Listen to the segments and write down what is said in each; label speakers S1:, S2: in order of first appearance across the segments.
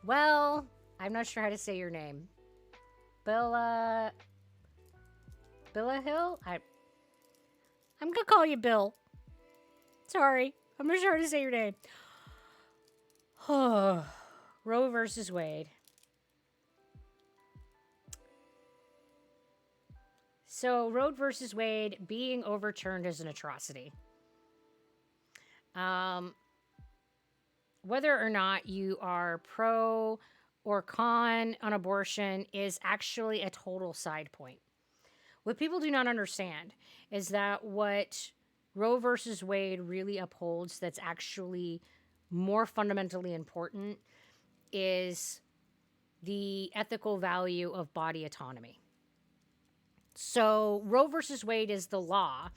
S1: Well, I'm not sure how to say your name. Billa Hill? I'm gonna call you Bill. Sorry. I'm not sure how to say your name. Roe versus Wade. So, Roe versus Wade being overturned is an atrocity. Whether or not you are pro or con on abortion is actually a total side point. What people do not understand is that what Roe versus Wade really upholds that's actually more fundamentally important is the ethical value of body autonomy. So, Roe versus Wade is the law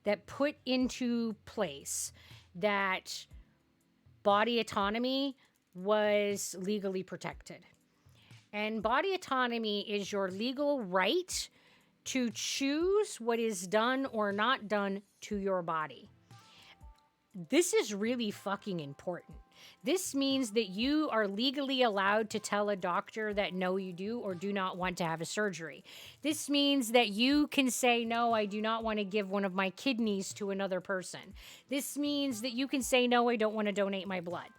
S1: that put into place that body autonomy was legally protected. And body autonomy is your legal right to choose what is done or not done to your body. This is really fucking important. This means that you are legally allowed to tell a doctor that no, you do or do not want to have a surgery. This means that you can say, no, I do not want to give one of my kidneys to another person. This means that you can say, no, I don't want to donate my blood.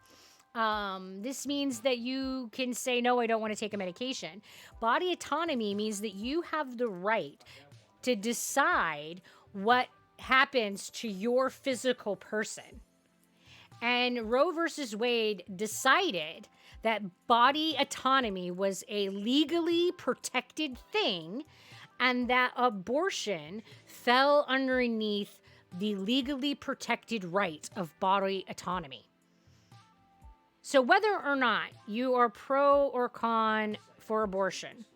S1: This means that you can say, no, I don't want to take a medication. Body autonomy means that you have the right to decide what happens to your physical person. And Roe versus Wade decided that body autonomy was a legally protected thing and that abortion fell underneath the legally protected right of body autonomy. So whether or not you are pro or con for abortion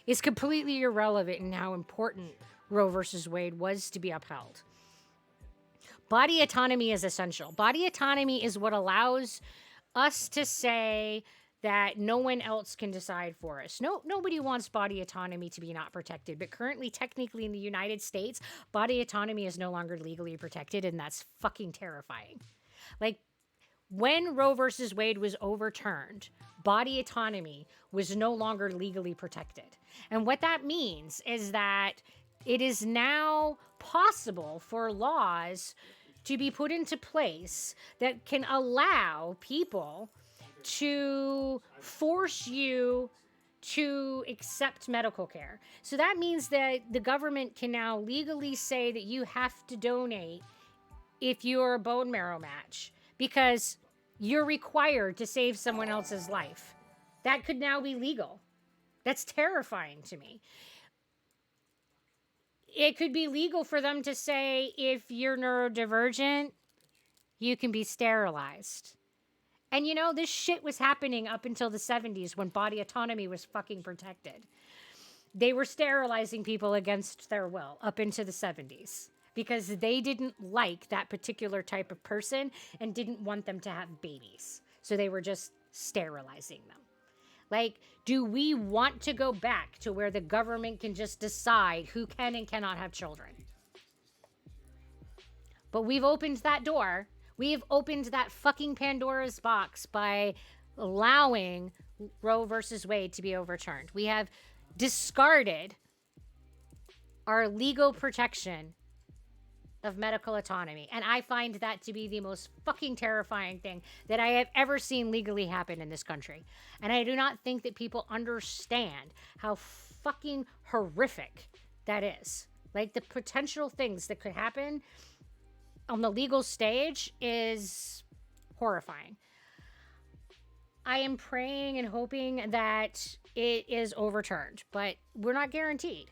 S1: is completely irrelevant in how important Roe versus Wade was to be upheld. Body autonomy is essential. Body autonomy is what allows us to say that no one else can decide for us. Nobody wants body autonomy to be not protected, but currently, technically, in the United States, body autonomy is no longer legally protected, and that's fucking terrifying. Like, when Roe versus Wade was overturned, body autonomy was no longer legally protected. And what that means is that it is now possible for laws to be put into place that can allow people to force you to accept medical care. So that means that the government can now legally say that you have to donate if you're a bone marrow match because you're required to save someone else's life. That could now be legal. That's terrifying to me. It could be legal for them to say if you're neurodivergent, you can be sterilized. And you know, this shit was happening up until the 70s when body autonomy was fucking protected. They were sterilizing people against their will up into the 70s because they didn't like that particular type of person and didn't want them to have babies. So they were just sterilizing them. Like, do we want to go back to where the government can just decide who can and cannot have children? But we've opened that door. We've opened that fucking Pandora's box by allowing Roe versus Wade to be overturned. We have discarded our legal protection of medical autonomy. And I find that to be the most fucking terrifying thing that I have ever seen legally happen in this country. And I do not think that people understand how fucking horrific that is. Like, the potential things that could happen on the legal stage is horrifying. I am praying and hoping that it is overturned, but we're not guaranteed.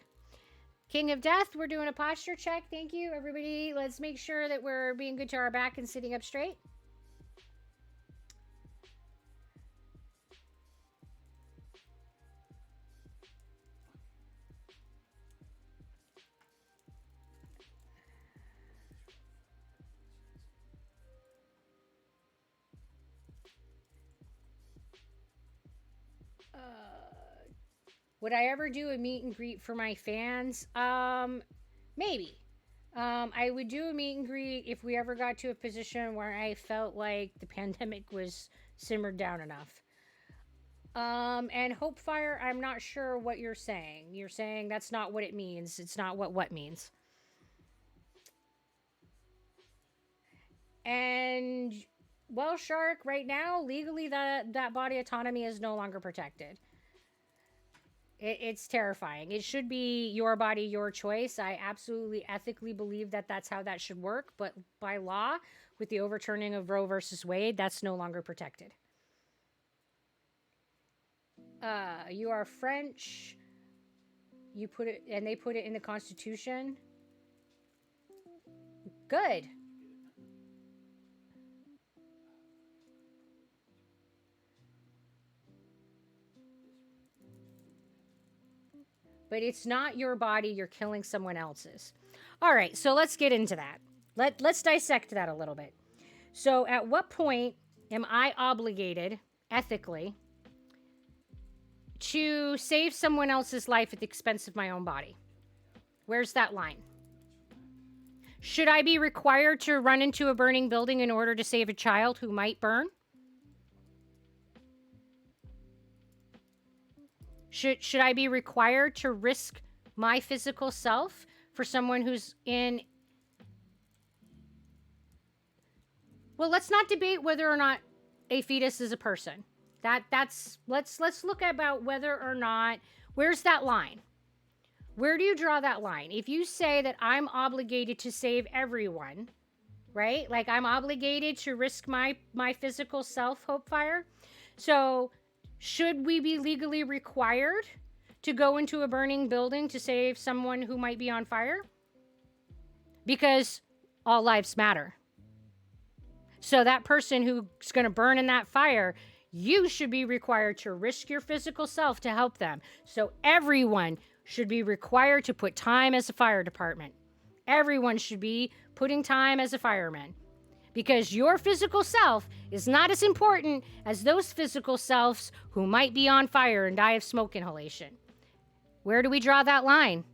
S1: King of Death, we're doing a posture check. Thank you, everybody. Let's make sure that we're being good to our back and sitting up straight. Would I ever do a meet and greet for my fans? Maybe. I would do a meet and greet if we ever got to a position where I felt like the pandemic was simmered down enough. And Hope Fire, I'm not sure what you're saying. You're saying that's not what it means. It's not what means. And well, Shark, right now, legally that body autonomy is no longer protected. It's terrifying. It should be your body, your choice. I absolutely ethically believe that that's how that should work. But by law, with the overturning of Roe versus Wade, that's no longer protected. You are French. You put it, and they put it in the Constitution. Good. But it's not your body. You're killing someone else's. All right, so let's get into that. Let's dissect that a little bit. So, at what point am I obligated ethically to save someone else's life at the expense of my own body? Where's that line? Should I be required to run into a burning building in order to save a child who might burn? Should I be required to risk my physical self for someone who's in? Well, let's not debate whether or not a fetus is a person. Let's look about whether or not, where's that line? Where do you draw that line? If you say that I'm obligated to save everyone, right? Like I'm obligated to risk my physical self, Hope Fire. So should we be legally required to go into a burning building to save someone who might be on fire? Because all lives matter. So that person who's going to burn in that fire, you should be required to risk your physical self to help them. So everyone should be required to put time as a fire department. Everyone should be putting time as a fireman. Because your physical self is not as important as those physical selves who might be on fire and die of smoke inhalation. Where do we draw that line?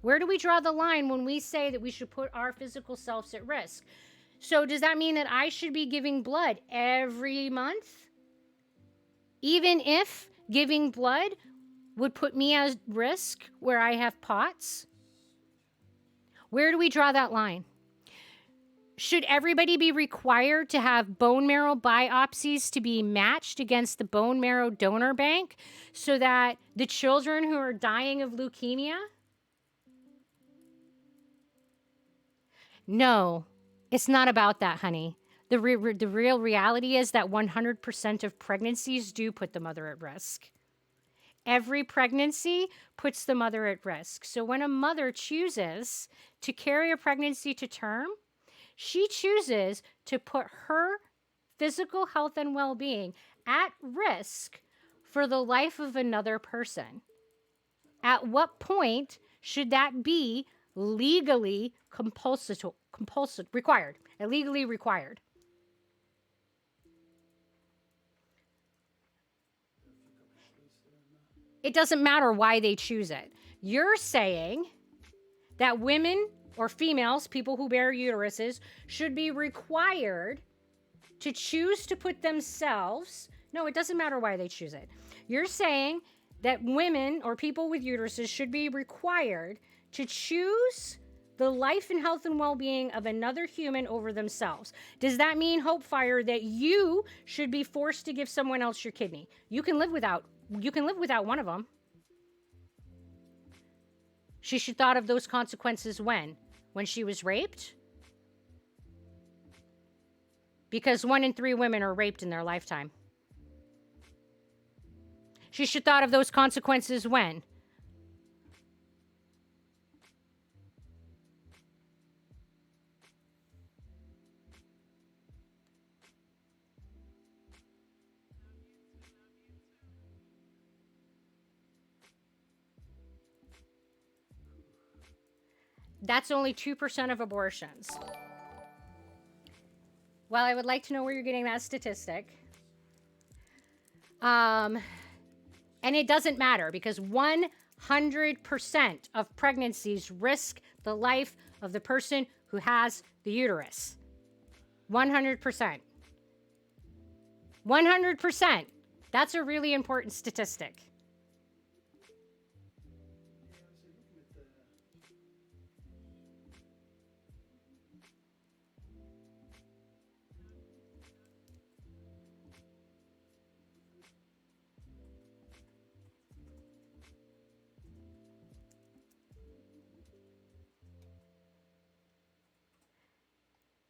S1: Where do we draw the line when we say that we should put our physical selves at risk? So does that mean that I should be giving blood every month? Even if giving blood would put me at risk where I have POTS? Where do we draw that line? Should everybody be required to have bone marrow biopsies to be matched against the bone marrow donor bank so that the children who are dying of leukemia? No, it's not about that, honey. The real reality is that 100% of pregnancies do put the mother at risk. Every pregnancy puts the mother at risk. So when a mother chooses to carry a pregnancy to term, she chooses to put her physical health and well-being at risk for the life of another person. At what point should that be legally required? Illegally required. It doesn't matter why they choose it. You're saying that women or females, people who bear uteruses, should be required to choose to put themselves. No, it doesn't matter why they choose it. You're saying that women or people with uteruses should be required to choose the life and health and well-being of another human over themselves. Does that mean, Hope Fire, that you should be forced to give someone else your kidney? You can live without one of them. She should thought of those consequences when she was raped? Because 1 in 3 women are raped in their lifetime. She should thought of those consequences when? That's only 2% of abortions. Well, I would like to know where you're getting that statistic. And it doesn't matter because 100% of pregnancies risk the life of the person who has the uterus. 100%. 100%. That's a really important statistic.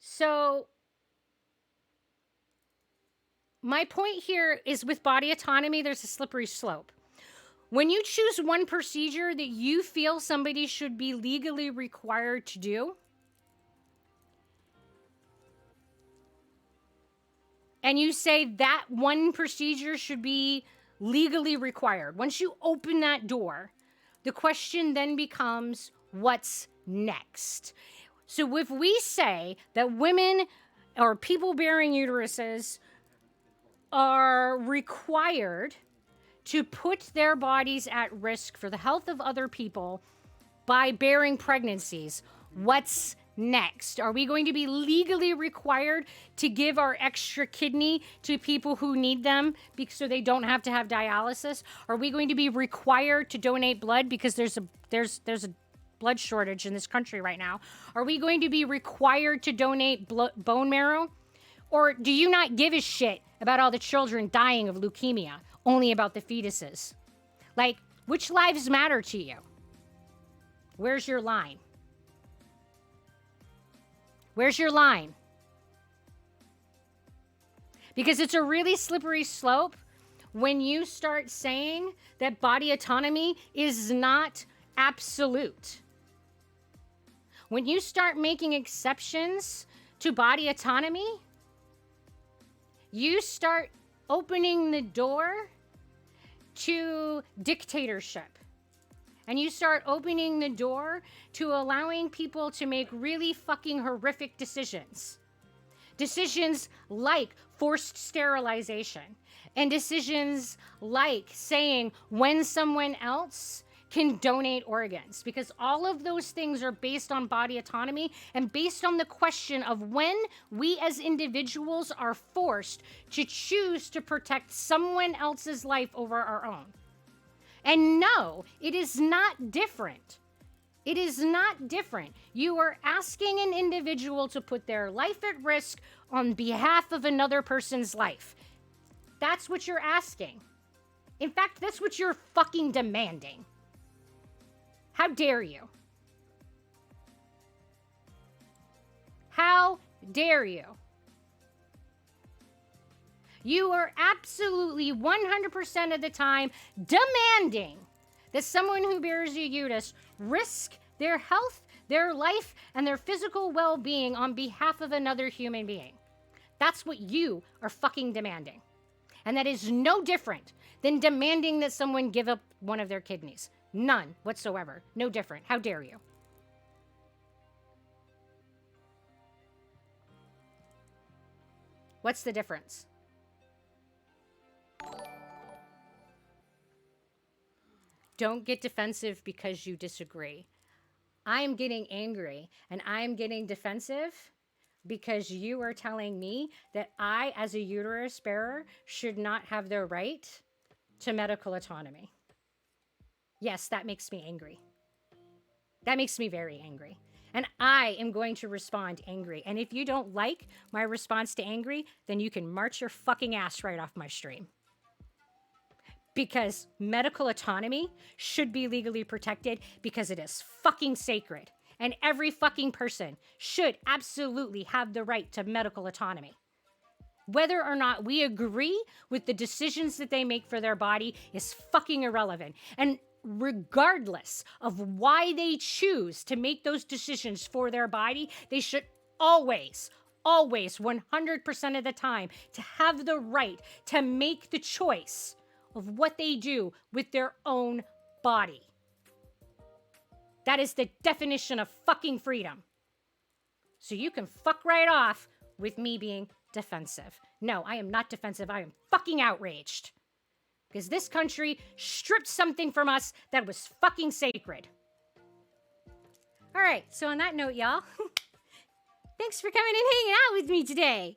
S1: So my point here is with body autonomy, there's a slippery slope. When you choose one procedure that you feel somebody should be legally required to do, and you say that one procedure should be legally required, once you open that door, the question then becomes, what's next? So if we say that women or people bearing uteruses are required to put their bodies at risk for the health of other people by bearing pregnancies, what's next? Are we going to be legally required to give our extra kidney to people who need them so they don't have to have dialysis? Are we going to be required to donate blood because there's a blood shortage in this country right now? Are we going to be required to donate bone marrow? Or do you not give a shit about all the children dying of leukemia, only about the fetuses? Like, which lives matter to you? Where's your line? Where's your line? Because it's a really slippery slope when you start saying that body autonomy is not absolute. When you start making exceptions to body autonomy, you start opening the door to dictatorship. And you start opening the door to allowing people to make really fucking horrific decisions. Decisions like forced sterilization. And decisions like saying when someone else can donate organs. Because all of those things are based on body autonomy and based on the question of when we as individuals are forced to choose to protect someone else's life over our own. And no, it is not different. It is not different. You are asking an individual to put their life at risk on behalf of another person's life. That's what you're asking. In fact, that's what you're fucking demanding. How dare you? How dare you? You are absolutely 100% of the time demanding that someone who bears a uterus risk their health, their life, and their physical well-being on behalf of another human being. That's what you are fucking demanding. And that is no different than demanding that someone give up one of their kidneys. None whatsoever. No different. How dare you? What's the difference? Don't get defensive because you disagree. I'm getting angry and I'm getting defensive because you are telling me that I, as a uterus bearer, should not have the right to medical autonomy. Yes, that makes me angry. That makes me very angry. And I am going to respond angry. And if you don't like my response to angry, then you can march your fucking ass right off my stream. Because medical autonomy should be legally protected because it is fucking sacred. And every fucking person should absolutely have the right to medical autonomy. Whether or not we agree with the decisions that they make for their body is fucking irrelevant. And regardless of why they choose to make those decisions for their body, they should always 100% of the time to have the right to make the choice of what they do with their own body. That is the definition of fucking freedom. So you can fuck right off with me being defensive. No, I am not defensive. I am fucking outraged. Because this country stripped something from us that was fucking sacred. All right, so on that note, y'all, thanks for coming and hanging out with me today.